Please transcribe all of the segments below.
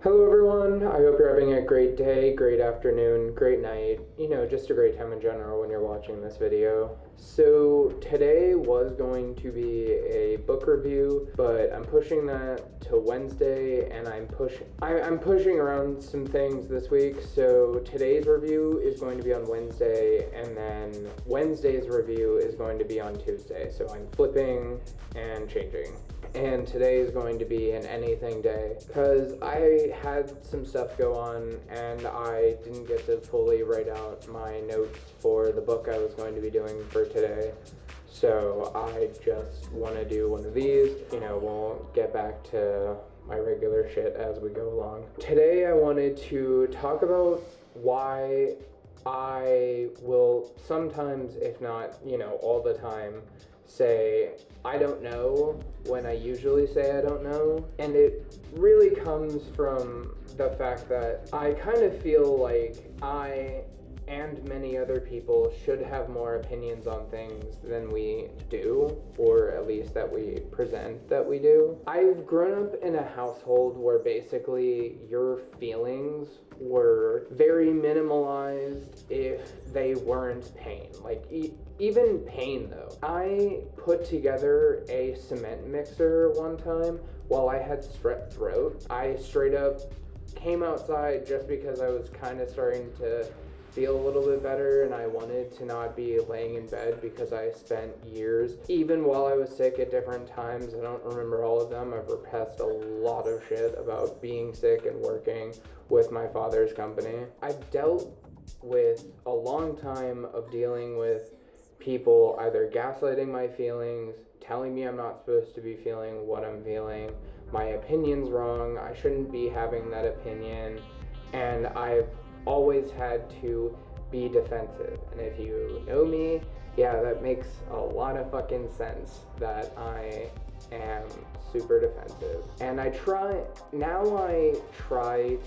Hello everyone, I hope you're having a great day, great afternoon, great night, just a great time in general when you're watching this video. So today was going to be a book review, but I'm pushing that to Wednesday and I'm pushing around some things this week. So today's review is going to be on Wednesday and then Wednesday's review is going to be on Tuesday. So I'm flipping and changing. And today is going to be an anything day because I had some stuff go on and I didn't get to fully write out my notes for the book I was going to be doing for today. So I just want to do one of these. We'll get back to my regular shit as we go along. Today I wanted to talk about why I will sometimes, if not, all the time, say I don't know when I usually say I don't know. And it really comes from the fact that I kind of feel like I and many other people should have more opinions on things than we do, or at least that we present that we do. I've grown up in a household where basically your feelings were very minimalized if they weren't pain. Like, even pain though. I put together a cement mixer one time while I had strep throat. I straight up came outside just because I was kind of starting to feel a little bit better and I wanted to not be laying in bed because I spent years, even while I was sick at different times, I don't remember all of them, I've repressed a lot of shit about being sick and working with my father's company. I've dealt with a long time of dealing with people either gaslighting my feelings, telling me I'm not supposed to be feeling what I'm feeling, my opinion's wrong, I shouldn't be having that opinion, and I've always had to be defensive. And if you know me, yeah, that makes a lot of fucking sense that I am super defensive. And I try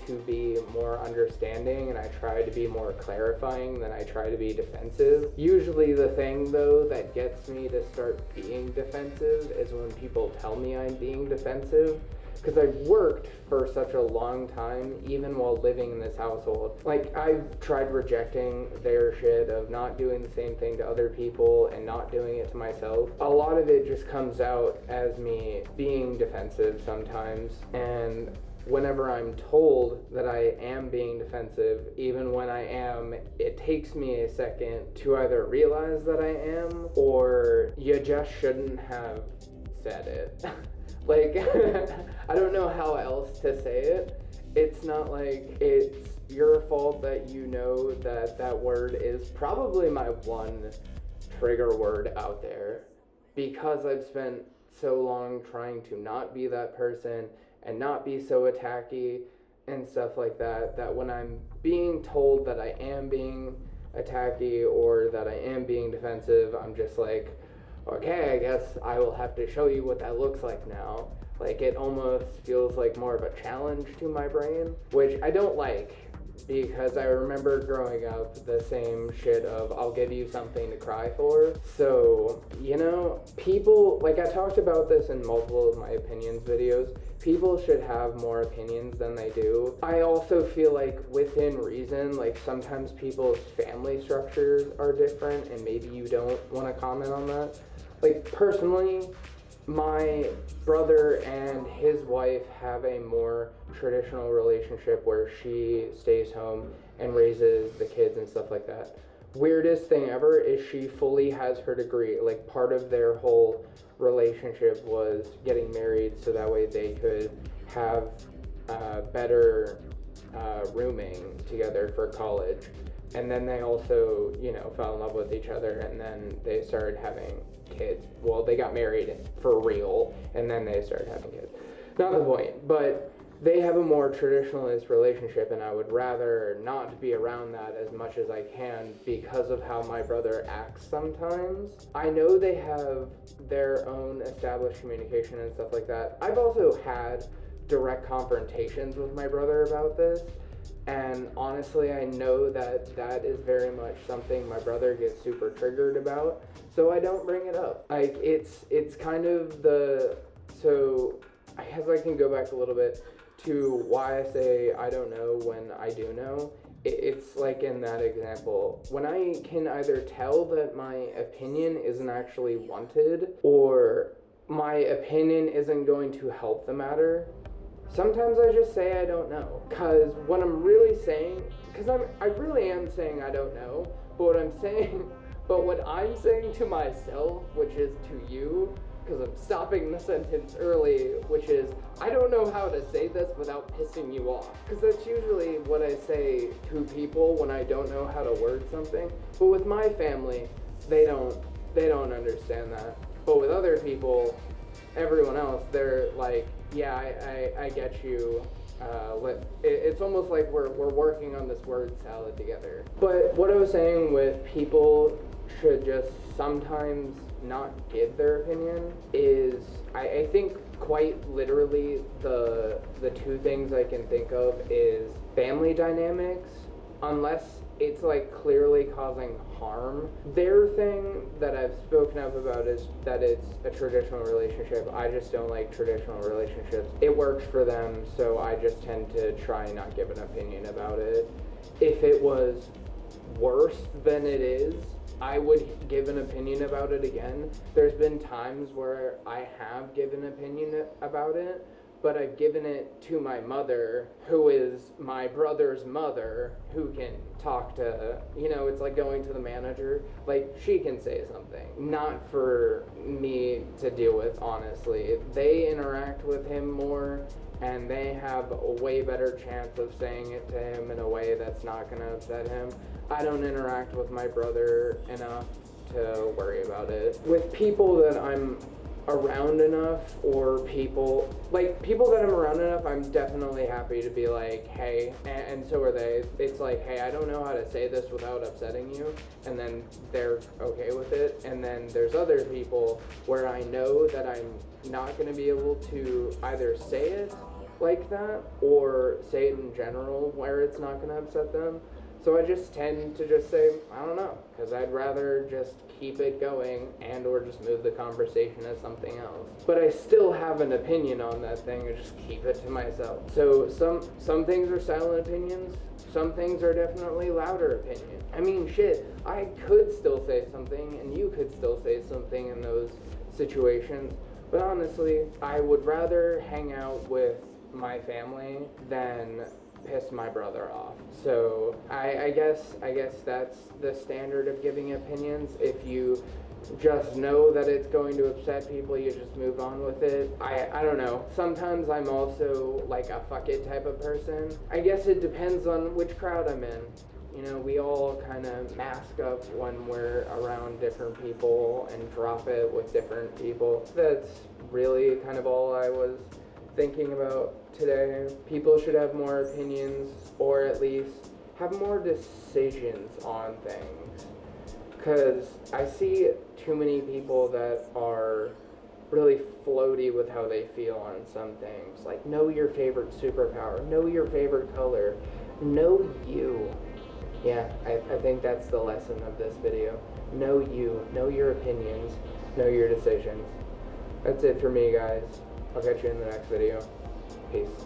to be more understanding and I try to be more clarifying than I try to be defensive. Usually the thing though that gets me to start being defensive is when people tell me I'm being defensive. Because I've worked for such a long time, even while living in this household. Like, I've tried rejecting their shit of not doing the same thing to other people and not doing it to myself. A lot of it just comes out as me being defensive sometimes, and whenever I'm told that I am being defensive, even when I am, it takes me a second to either realize that I am, or you just shouldn't have said it. Like, I don't know how else to say it. It's not like it's your fault that you know that that word is probably my one trigger word out there, because I've spent so long trying to not be that person and not be so attacky and stuff like that, that when I'm being told that I am being attacky or that I am being defensive, I'm just like, okay, I guess I will have to show you what that looks like now. Like, it almost feels like more of a challenge to my brain, which I don't like, because I remember growing up the same shit of I'll give you something to cry for. So, people, like, I talked about this in multiple of my opinions videos, people should have more opinions than they do. I also feel like within reason, like, sometimes people's family structures are different and maybe you don't want to comment on that. Like, personally, my brother and his wife have a more traditional relationship where she stays home and raises the kids and stuff like that. Weirdest thing ever is she fully has her degree. Like, part of their whole relationship was getting married so that way they could have better rooming together for college. And then they also, fell in love with each other and then they started having kids. Well, they got married for real and then they started having kids. Not the point, but they have a more traditionalist relationship and I would rather not be around that as much as I can because of how my brother acts sometimes. I know they have their own established communication and stuff like that. I've also had direct confrontations with my brother about this. And honestly, I know that that is very much something my brother gets super triggered about, so I don't bring it up. Like, it's kind of so I guess I can go back a little bit to why I say I don't know when I do know, it's like in that example. When I can either tell that my opinion isn't actually wanted or my opinion isn't going to help the matter, sometimes I just say I don't know. Because what I'm really saying, because I really am saying I don't know, but what I'm saying to myself, which is to you, because I'm stopping the sentence early, which is, I don't know how to say this without pissing you off. Because that's usually what I say to people when I don't know how to word something. But with my family, they don't understand that. But with other people, everyone else, they're like, yeah, I get you. It's almost like we're working on this word salad together. But what I was saying with people should just sometimes not give their opinion is, I think quite literally the two things I can think of is family dynamics, unless it's like clearly causing harm. Their thing that I've spoken up about is that it's a traditional relationship. I just don't like traditional relationships. It works for them, so I just tend to try and not give an opinion about it. If it was worse than it is, I would give an opinion about it again. There's been times where I have given an opinion about it, but I've given it to my mother, who is my brother's mother, who can talk to, it's like going to the manager. Like, she can say something. Not for me to deal with, honestly. They interact with him more, and they have a way better chance of saying it to him in a way that's not going to upset him. I don't interact with my brother enough to worry about it. With people that I'm around enough, or people that I'm around enough, I'm definitely happy to be like, hey, and so are they. It's like, hey, I don't know how to say this without upsetting you, and then they're okay with it. And then there's other people where I know that I'm not going to be able to either say it like that or say it in general where it's not going to upset them. So I just tend to just say, I don't know, because I'd rather just keep it going and or just move the conversation to something else. But I still have an opinion on that thing and just keep it to myself. So some things are silent opinions, some things are definitely louder opinions. I mean, shit, I could still say something and you could still say something in those situations. But honestly, I would rather hang out with my family than piss my brother off. So I guess that's the standard of giving opinions. If you just know that it's going to upset people, you just move on with it. I don't know. Sometimes I'm also like a fuck it type of person. I guess it depends on which crowd I'm in. We all kind of mask up when we're around different people and drop it with different people. That's really kind of all I was thinking about today. People should have more opinions, or at least have more decisions on things. Because I see too many people that are really floaty with how they feel on some things. Like, know your favorite superpower, know your favorite color, know you. Yeah, I think that's the lesson of this video. Know you, know your opinions, know your decisions. That's it for me, guys. I'll catch you in the next video. Peace.